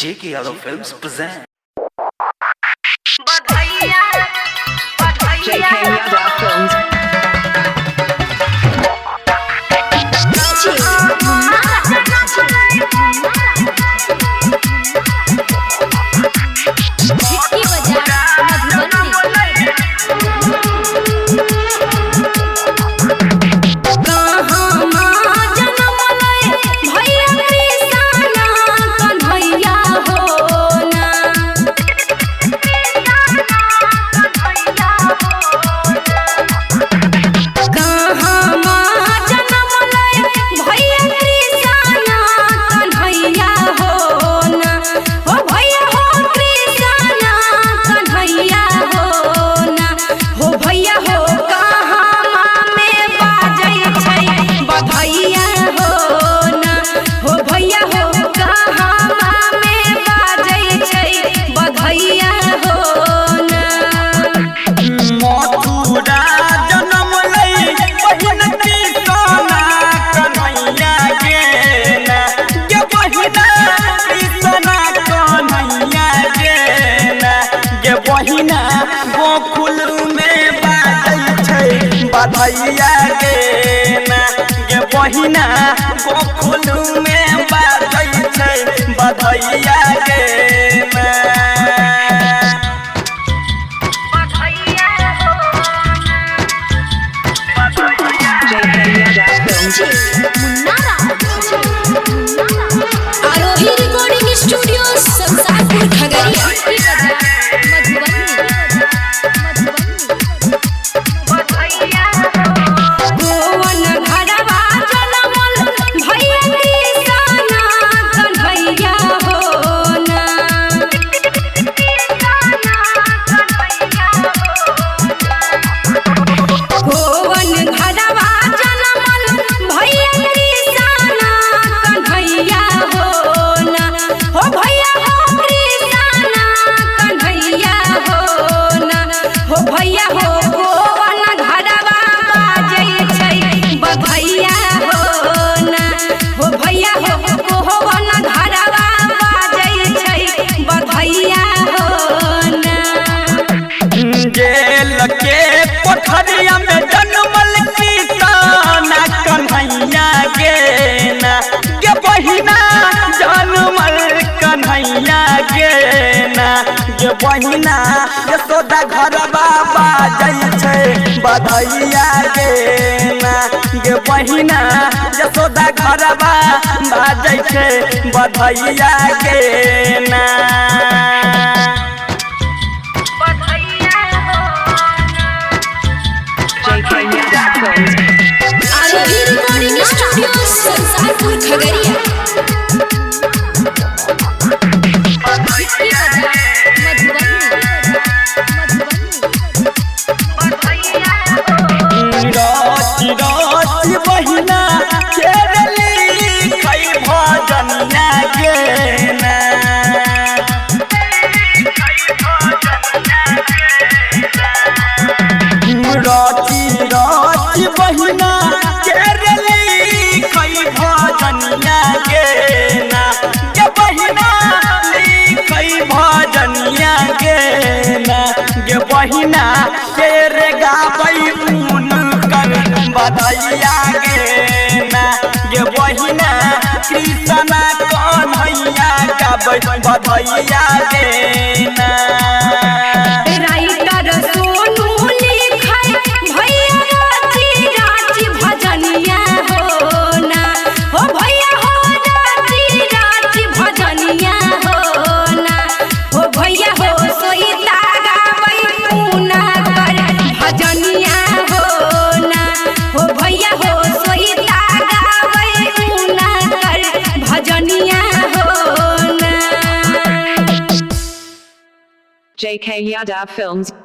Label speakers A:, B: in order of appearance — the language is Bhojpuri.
A: JK Yadav Films present.
B: JK Yadav Films.
C: Gokul में बाजै छै बधैया गे ना गे बहिना गोकुल में बाजै छै बधैया गे ना
D: आरोही रिकॉर्डिंग स्टूडियो संसारपुर खगड़िया
C: के पोखरिया में जन्मल किसाना कन्हैया गे ना गे बहिना जन्मल कन्हैया गे ना गे बहिना यशोदा घर बाबा जाय छै बधैया गे ना गे बहिना यशोदा घर बाबा जाय छै बधैया गे ना
D: आरोही रिकॉर्डिंग स्टूडियो संसारपुर खगड़िया
C: बहिना केरली खई भजनिया गे ना राची बहिना केरली खई भजनिया गे ना गे बहिना खई भजनिया गे ना गे बहिना तेरे गाबै उन कर बधैया गे ना गे बहिना कृष्णा कन्हैया गाबै बधैया गे ना
B: JK Yadav Films.